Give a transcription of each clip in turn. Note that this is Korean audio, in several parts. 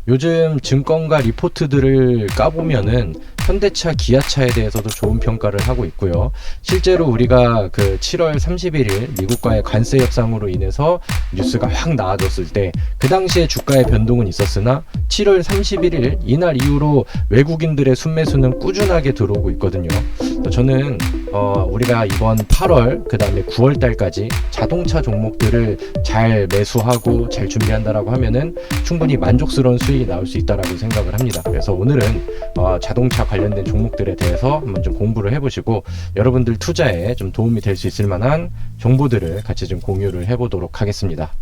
요즘 증권가 리포트들을 까보면은 현대차, 기아차에 대해서도 좋은 평가를 하고 있고요. 실제로 우리가 그 7월 31일 미국과의 관세 협상으로 인해서 뉴스가 확 나와졌을 때 그 당시에 주가의 변동은 있었으나 7월 31일 이날 이후로 외국인들의 순매수는 꾸준하게 들어오고 있거든요. 저는 우리가 이번 8월 그 다음에 9월 달까지 자동차 종목들을 잘 매수하고 잘 준비한다라고 하면은 충분히 만족스러운 수익이 나올 수 있다라고 생각을 합니다. 그래서 오늘은 자동차 관련된 종목들에 대해서 한번 좀 공부를 해보시고 여러분들 투자에 좀 도움이 될 수 있을 만한 정보들을 같이 좀 공유를 해보도록 하겠습니다.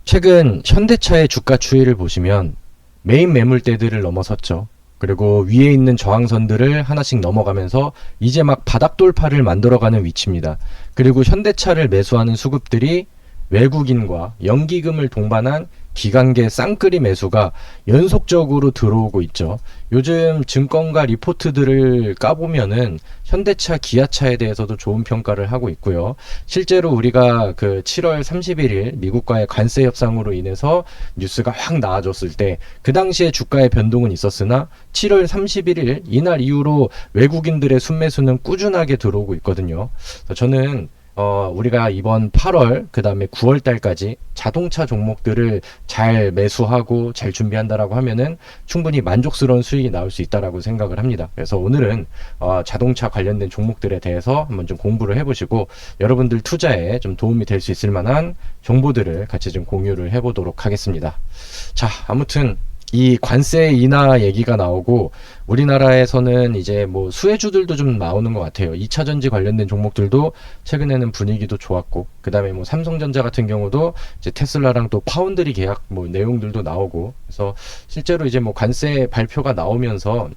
최근 현대차의 주가 추이를 보시면 메인 매물대들을 넘어섰죠. 그리고 위에 있는 저항선들을 하나씩 넘어가면서 이제 막 바닥 돌파를 만들어가는 위치입니다. 그리고 현대차를 매수하는 수급들이 외국인과 연기금을 동반한 기관계 쌍끌이 매수가 연속적으로 들어오고 있죠. 요즘 증권가 리포트들을 까보면은 현대차, 기아차에 대해서도 좋은 평가를 하고 있고요. 실제로 우리가 그 7월 31일 미국과의 관세 협상으로 인해서 뉴스가 확 나와졌을 때 그 당시에 주가의 변동은 있었으나 7월 31일 이날 이후로 외국인들의 순매수는 꾸준하게 들어오고 있거든요. 저는 우리가 이번 8월 그 다음에 9월 달까지 자동차 종목들을 잘 매수하고 잘 준비한다라고 하면은 충분히 만족스러운 수익이 나올 수 있다라고 생각을 합니다. 그래서 오늘은 자동차 관련된 종목들에 대해서 한번 좀 공부를 해보시고 여러분들 투자에 좀 도움이 될 수 있을 만한 정보들을 같이 좀 공유를 해보도록 하겠습니다. 자, 아무튼 이 관세 인하 얘기가 나오고 우리나라에서는 이제 뭐 수혜주들도 좀 나오는 것 같아요. 2차전지 관련된 종목들도 최근에는 분위기도 좋았고 그 다음에 뭐 삼성전자 같은 경우도 이제 테슬라랑 또 파운드리 계약 뭐 내용들도 나오고 그래서 실제로 이제 뭐 관세 발표가 나오면서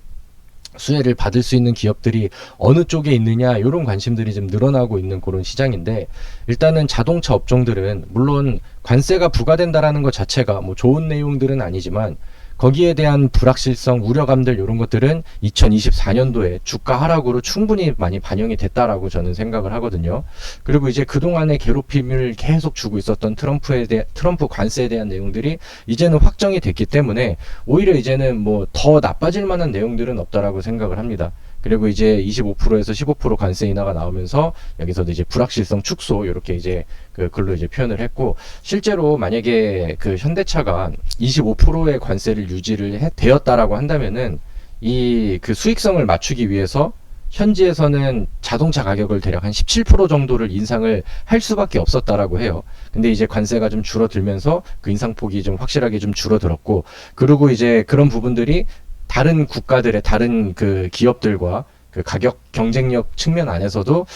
수혜를 받을 수 있는 기업들이 어느 쪽에 있느냐 이런 관심들이 좀 늘어나고 있는 그런 시장인데 일단은 자동차 업종들은 물론 관세가 부과된다라는 것 자체가 뭐 좋은 내용들은 아니지만 거기에 대한 불확실성, 우려감들 이런 것들은 2024년도에 주가 하락으로 충분히 많이 반영이 됐다라고 저는 생각을 하거든요. 그리고 이제 그동안의 괴롭힘을 계속 주고 있었던 트럼프 관세에 대한 내용들이 이제는 확정이 됐기 때문에 오히려 이제는 뭐 더 나빠질 만한 내용들은 없다라고 생각을 합니다. 그리고 이제 25%에서 15% 관세 인하가 나오면서 여기서도 이제 불확실성 축소 이렇게 이제 그 글로 이제 표현을 했고 실제로 만약에 그 현대차가 25%의 관세를 유지를 되었다라고 한다면은 이 그 수익성을 맞추기 위해서 현지에서는 자동차 가격을 대략 한 17% 정도를 인상을 할 수밖에 없었다라고 해요. 근데 이제 관세가 좀 줄어들면서 그 인상폭이 좀 확실하게 좀 줄어들었고 그리고 이제 그런 부분들이 다른 국가들의 다른 그 기업들과 그 가격 경쟁력 측면 안에서도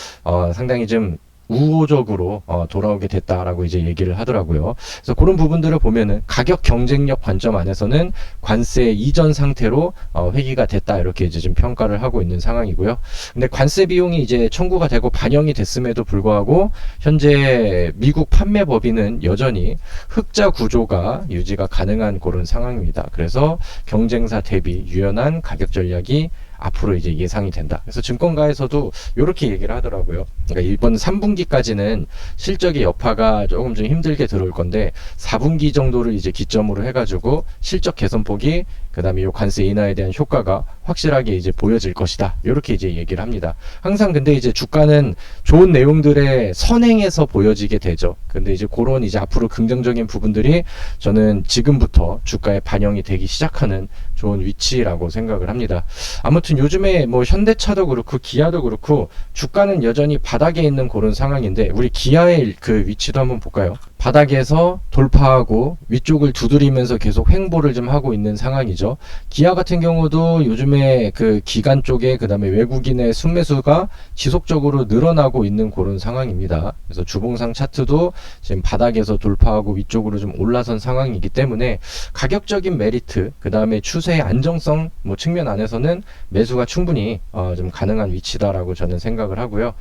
상당히 좀 우호적으로 돌아오게 됐다라고 이제 얘기를 하더라고요. 그래서 그런 부분들을 보면은 가격 경쟁력 관점 안에서는 관세 이전 상태로 회귀가 됐다 이렇게 이제 좀 평가를 하고 있는 상황이고요. 근데 관세 비용이 이제 청구가 되고 반영이 됐음에도 불구하고 현재 미국 판매 법인은 여전히 흑자 구조가 유지가 가능한 그런 상황입니다. 그래서 경쟁사 대비 유연한 가격 전략이 앞으로 이제 예상이 된다. 그래서 증권가에서도 이렇게 얘기를 하더라고요. 그러니까 이번 3분기까지는 실적의 여파가 조금 좀 힘들게 들어올 건데 4분기 정도를 이제 기점으로 해가지고 실적 개선폭이 그 다음에 이 관세 인하에 대한 효과가 확실하게 이제 보여질 것이다. 이렇게 이제 얘기를 합니다. 항상 근데 이제 주가는 좋은 내용들의 선행에서 보여지게 되죠. 근데 이제 그런 이제 앞으로 긍정적인 부분들이 저는 지금부터 주가에 반영이 되기 시작하는 좋은 위치라고 생각을 합니다. 아무튼 요즘에 뭐 현대차도 그렇고 기아도 그렇고 주가는 여전히 바닥에 있는 그런 상황인데 우리 기아의 그 위치도 한번 볼까요? 바닥에서 돌파하고 위쪽을 두드리면서 계속 횡보를 좀 하고 있는 상황이죠. 기아 같은 경우도 요즘에 그 기관 쪽에 그 다음에 외국인의 순매수가 지속적으로 늘어나고 있는 그런 상황입니다. 그래서 주봉상 차트도 지금 바닥에서 돌파하고 위쪽으로 좀 올라선 상황이기 때문에 가격적인 메리트 그 다음에 추세의 안정성 뭐 측면 안에서는 매수가 충분히 좀 가능한 위치다라고 저는 생각을 하고요.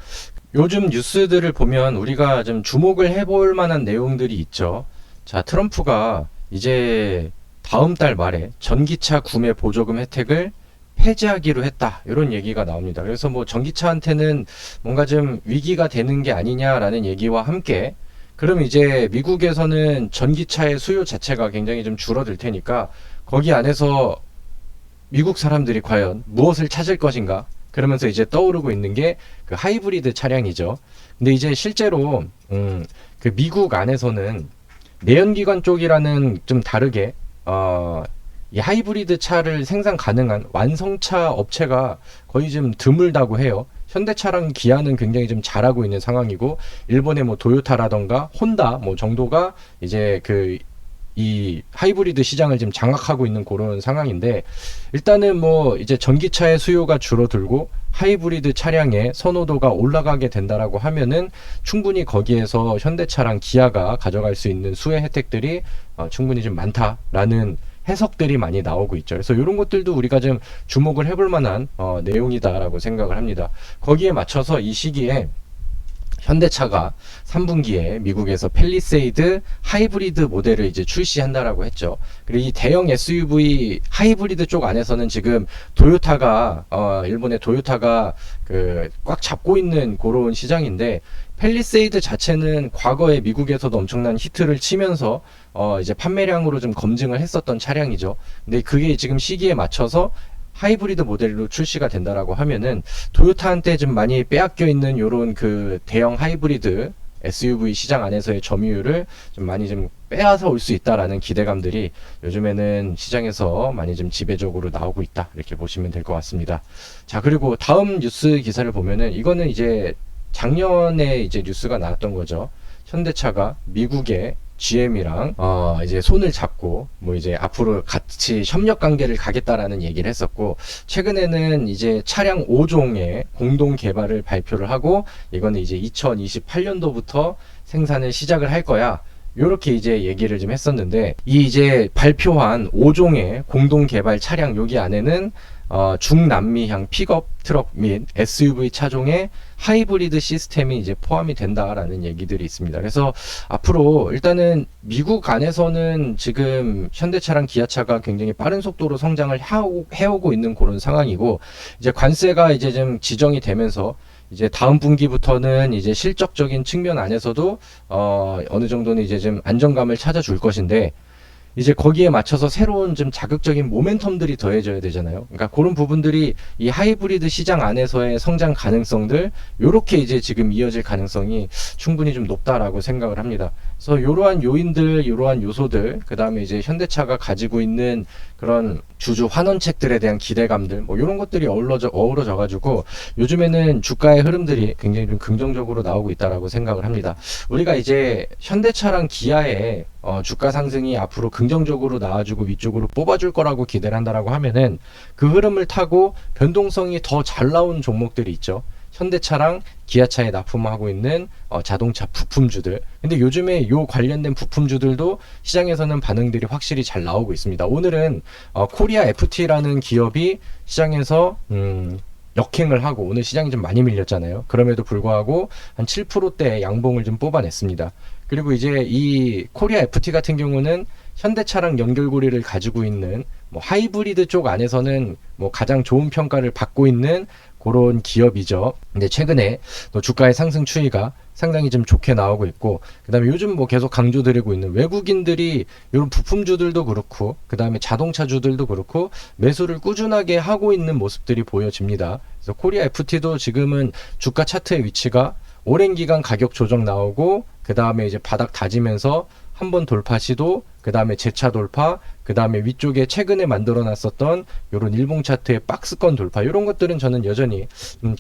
요즘 뉴스들을 보면 우리가 좀 주목을 해볼 만한 내용들이 있죠. 자, 트럼프가 이제 다음 달 말에 전기차 구매 보조금 혜택을 폐지하기로 했다, 이런 얘기가 나옵니다. 그래서 뭐 전기차한테는 뭔가 좀 위기가 되는 게 아니냐라는 얘기와 함께, 그럼 이제 미국에서는 전기차의 수요 자체가 굉장히 좀 줄어들 테니까 거기 안에서 미국 사람들이 과연 무엇을 찾을 것인가, 그러면서 이제 떠오르고 있는 게 그 하이브리드 차량이죠. 근데 이제 실제로 그 미국 안에서는 내연기관 쪽이라는 좀 다르게 이 하이브리드 차를 생산 가능한 완성차 업체가 거의 좀 드물다고 해요. 현대차랑 기아는 굉장히 좀 잘하고 있는 상황이고, 일본의 뭐 도요타라던가 혼다 뭐 정도가 이제 이 하이브리드 시장을 지금 장악하고 있는 그런 상황인데, 일단은 뭐 이제 전기차의 수요가 줄어들고 하이브리드 차량의 선호도가 올라가게 된다라고 하면은 충분히 거기에서 현대차랑 기아가 가져갈 수 있는 수혜 혜택들이 충분히 좀 많다라는 해석들이 많이 나오고 있죠. 그래서 이런 것들도 우리가 좀 주목을 해볼 만한 내용이다라고 생각을 합니다. 거기에 맞춰서 이 시기에 현대차가 3분기에 미국에서 팰리세이드 하이브리드 모델을 이제 출시한다라고 했죠. 그리고 이 대형 SUV 하이브리드 쪽 안에서는 지금 토요타가 일본의 토요타가 꽉 잡고 있는 그런 시장인데, 팰리세이드 자체는 과거에 미국에서도 엄청난 히트를 치면서 이제 판매량으로 좀 검증을 했었던 차량이죠. 근데 그게 지금 시기에 맞춰서 하이브리드 모델로 출시가 된다라고 하면은 토요타한테 좀 많이 빼앗겨 있는 요런 그 대형 하이브리드 SUV 시장 안에서의 점유율을 좀 많이 좀 빼앗아 올 수 있다라는 기대감들이 요즘에는 시장에서 많이 좀 지배적으로 나오고 있다, 이렇게 보시면 될 것 같습니다. 자, 그리고 다음 뉴스 기사를 보면은 이거는 이제 작년에 이제 뉴스가 나왔던 거죠. 현대차가 미국의 GM이랑 이제 손을 잡고 뭐 이제 앞으로 같이 협력 관계를 가겠다라는 얘기를 했었고, 최근에는 이제 차량 5종의 공동 개발을 발표를 하고, 이거는 이제 2028년도부터 생산을 시작을 할 거야, 요렇게 이제 얘기를 좀 했었는데, 이 이제 발표한 5종의 공동 개발 차량 여기 안에는 중남미향 픽업 트럭 및 SUV 차종의 하이브리드 시스템이 이제 포함이 된다라는 얘기들이 있습니다. 그래서 앞으로 일단은 미국 안에서는 지금 현대차랑 기아차가 굉장히 빠른 속도로 성장을 해오고 있는 그런 상황이고, 이제 관세가 이제 좀 지정이 되면서 이제 다음 분기부터는 이제 실적적인 측면 안에서도 어느 정도는 이제 좀 안정감을 찾아줄 것인데, 이제 거기에 맞춰서 새로운 좀 자극적인 모멘텀들이 더해져야 되잖아요. 그러니까 그런 부분들이 이 하이브리드 시장 안에서의 성장 가능성들, 요렇게 이제 지금 이어질 가능성이 충분히 좀 높다라고 생각을 합니다. 그래서 이러한 요인들, 이러한 요소들, 그 다음에 이제 현대차가 가지고 있는 그런 주주 환원책들에 대한 기대감들, 뭐 이런 것들이 어우러져 가지고 요즘에는 주가의 흐름들이 굉장히 좀 긍정적으로 나오고 있다라고 생각을 합니다. 우리가 이제 현대차랑 기아의 주가 상승이 앞으로 긍정적으로 나와주고 위쪽으로 뽑아줄 거라고 기대를 한다라고 하면은, 그 흐름을 타고 변동성이 더 잘 나온 종목들이 있죠. 현대차랑 기아차에 납품하고 있는 자동차 부품주들. 근데 요즘에 요 관련된 부품주들도 시장에서는 반응들이 확실히 잘 나오고 있습니다. 오늘은 코리아 FT라는 기업이 시장에서 역행을 하고, 오늘 시장이 좀 많이 밀렸잖아요. 그럼에도 불구하고 한 7%대의 양봉을 좀 뽑아냈습니다. 그리고 이제 이 코리아 FT 같은 경우는 현대차랑 연결고리를 가지고 있는 뭐 하이브리드 쪽 안에서는 뭐 가장 좋은 평가를 받고 있는 그런 기업이죠. 근데 최근에 또 주가의 상승 추이가 상당히 좀 좋게 나오고 있고, 그 다음에 요즘 뭐 계속 강조드리고 있는 외국인들이 이런 부품주들도 그렇고, 그 다음에 자동차주들도 그렇고 매수를 꾸준하게 하고 있는 모습들이 보여집니다. 그래서 코리아 FT도 지금은 주가 차트의 위치가 오랜 기간 가격 조정 나오고, 그 다음에 이제 바닥 다지면서 한번 돌파 시도, 그 다음에 재차 돌파, 그 다음에 위쪽에 최근에 만들어 놨었던 요런 일봉 차트의 박스권 돌파, 이런 것들은 저는 여전히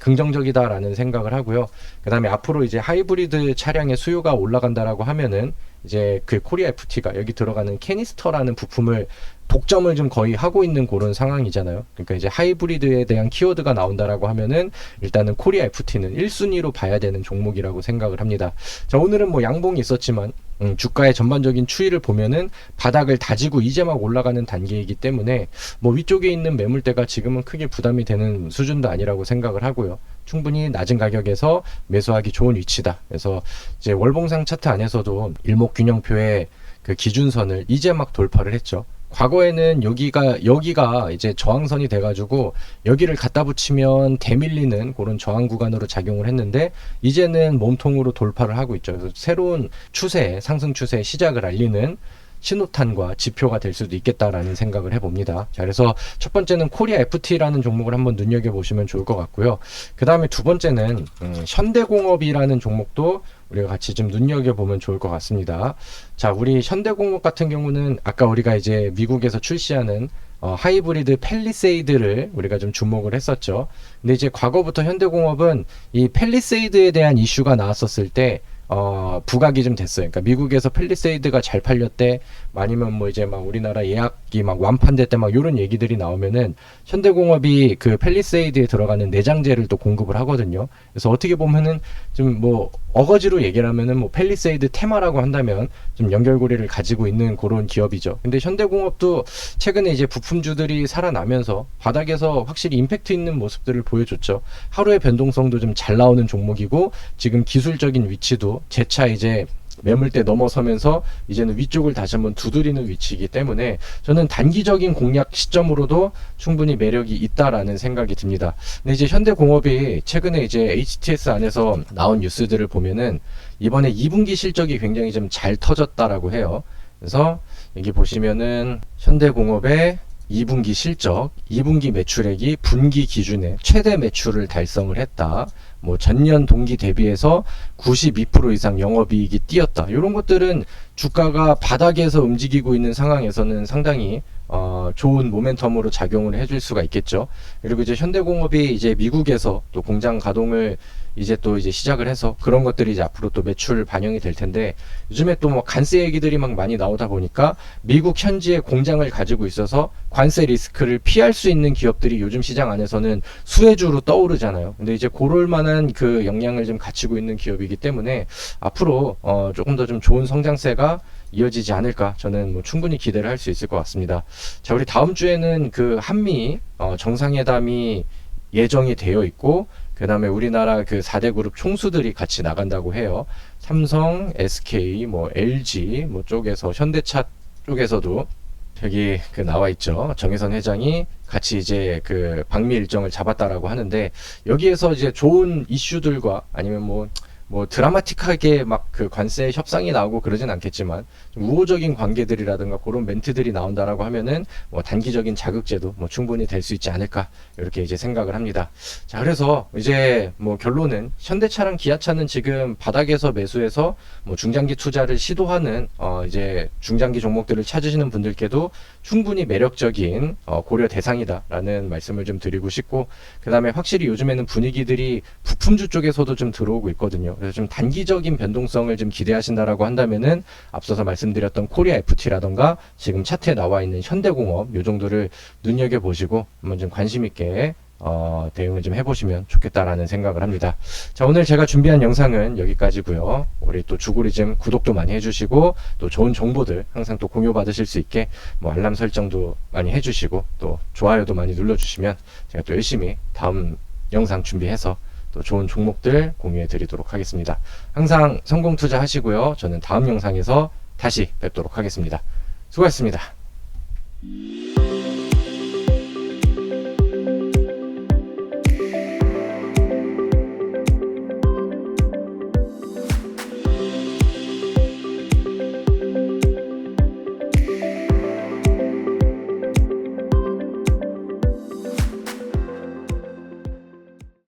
긍정적이다라는 생각을 하고요. 그 다음에 앞으로 이제 하이브리드 차량의 수요가 올라간다라고 하면은 이제 그 코리아 FT가 여기 들어가는 캐니스터라는 부품을 독점을 좀 거의 하고 있는 그런 상황이잖아요. 그러니까 이제 하이브리드에 대한 키워드가 나온다라고 하면은 일단은 코리아 FT는 1순위로 봐야 되는 종목이라고 생각을 합니다. 자, 오늘은 뭐 양봉이 있었지만 주가의 전반적인 추이를 보면은 바닥을 다지고 이제 막 올라가는 단계이기 때문에 뭐 위쪽에 있는 매물대가 지금은 크게 부담이 되는 수준도 아니라고 생각을 하고요. 충분히 낮은 가격에서 매수하기 좋은 위치다. 그래서 이제 월봉상 차트 안에서도 일목균형표의 그 기준선을 이제 막 돌파를 했죠. 과거에는 여기가 이제 저항선이 돼가지고 여기를 갖다 붙이면 대밀리는 그런 저항 구간으로 작용을 했는데, 이제는 몸통으로 돌파를 하고 있죠. 그래서 새로운 추세, 상승 추세의 시작을 알리는 신호탄과 지표가 될 수도 있겠다라는 생각을 해봅니다. 자, 그래서 첫 번째는 코리아 FT라는 종목을 한번 눈여겨보시면 좋을 것 같고요. 그 다음에 두 번째는 현대공업이라는 종목도 우리가 같이 좀 눈여겨보면 좋을 것 같습니다. 자, 우리 현대공업 같은 경우는 아까 우리가 이제 미국에서 출시하는 하이브리드 팰리세이드를 우리가 좀 주목을 했었죠. 근데 이제 과거부터 현대공업은 이 팰리세이드에 대한 이슈가 나왔었을 때 부각이 좀 됐어요. 그러니까 미국에서 팰리세이드가 잘 팔렸대, 아니면 뭐 이제 막 우리나라 예약이 막 완판됐대, 막 이런 얘기들이 나오면은 현대공업이 그 팰리세이드에 들어가는 내장재를 또 공급을 하거든요. 그래서 어떻게 보면은 좀 뭐 어거지로 얘기를 하면은 뭐 팰리세이드 테마라고 한다면 좀 연결고리를 가지고 있는 그런 기업이죠. 근데 현대공업도 최근에 이제 부품주들이 살아나면서 바닥에서 확실히 임팩트 있는 모습들을 보여줬죠. 하루의 변동성도 좀 잘 나오는 종목이고, 지금 기술적인 위치도 재차 이제 매물대 넘어서면서 이제는 위쪽을 다시 한번 두드리는 위치이기 때문에 저는 단기적인 공략 시점으로도 충분히 매력이 있다라는 생각이 듭니다. 근데 이제 현대공업이 최근에 이제 HTS 안에서 나온 뉴스들을 보면은 이번에 2분기 실적이 굉장히 좀 잘 터졌다라고 해요. 그래서 여기 보시면은 현대공업의 2분기 실적, 2분기 매출액이 분기 기준에 최대 매출을 달성을 했다. 뭐 전년 동기 대비해서 92% 이상 영업이익이 뛰었다. 이런 것들은 주가가 바닥에서 움직이고 있는 상황에서는 상당히 좋은 모멘텀으로 작용을 해줄 수가 있겠죠. 그리고 이제 현대공업이 이제 미국에서 또 공장 가동을 이제 시작을 해서 그런 것들이 이제 앞으로 또 매출 반영이 될 텐데, 요즘에 또 뭐 관세 얘기들이 막 많이 나오다 보니까 미국 현지에 공장을 가지고 있어서 관세 리스크를 피할 수 있는 기업들이 요즘 시장 안에서는 수혜주로 떠오르잖아요. 근데 이제 그럴 만한 그 역량을 좀 갖추고 있는 기업이기 때문에 앞으로 조금 더 좀 좋은 성장세가 이어지지 않을까, 저는 뭐 충분히 기대를 할 수 있을 것 같습니다. 자, 우리 다음 주에는 그 한미 정상회담이 예정이 되어 있고, 그 다음에 우리나라 그 4대 그룹 총수들이 같이 나간다고 해요. 삼성, SK, 뭐 LG 뭐 쪽에서, 현대차 쪽에서도 여기 그 나와 있죠. 정혜선 회장이 같이 이제 그 방미 일정을 잡았다라고 하는데, 여기에서 이제 좋은 이슈들과 아니면 뭐 드라마틱하게 막 그 관세 협상이 나오고 그러진 않겠지만 좀 우호적인 관계들이라든가 그런 멘트들이 나온다라고 하면은 뭐 단기적인 자극제도 뭐 충분히 될 수 있지 않을까, 이렇게 이제 생각을 합니다. 자, 그래서 이제 뭐 결론은 현대차랑 기아차는 지금 바닥에서 매수해서 뭐 중장기 투자를 시도하는 이제 중장기 종목들을 찾으시는 분들께도 충분히 매력적인 고려 대상이다라는 말씀을 좀 드리고 싶고, 그 다음에 확실히 요즘에는 분위기들이 부품주 쪽에서도 좀 들어오고 있거든요. 그래서 좀 단기적인 변동성을 좀 기대하신다라고 한다면은 앞서서 말씀드렸던 코리아 FT라던가 지금 차트에 나와 있는 현대공업 요 정도를 눈여겨 보시고 한번 좀 관심 있게 대응을 좀 해보시면 좋겠다라는 생각을 합니다. 자, 오늘 제가 준비한 영상은 여기까지고요. 우리 또 주고리즘 구독도 많이 해주시고, 또 좋은 정보들 항상 또 공유 받으실 수 있게 뭐 알람 설정도 많이 해주시고, 또 좋아요도 많이 눌러주시면 제가 또 열심히 다음 영상 준비해서 또 좋은 종목들 공유해 드리도록 하겠습니다. 항상 성공 투자 하시고요. 저는 다음 영상에서 다시 뵙도록 하겠습니다. 수고하셨습니다.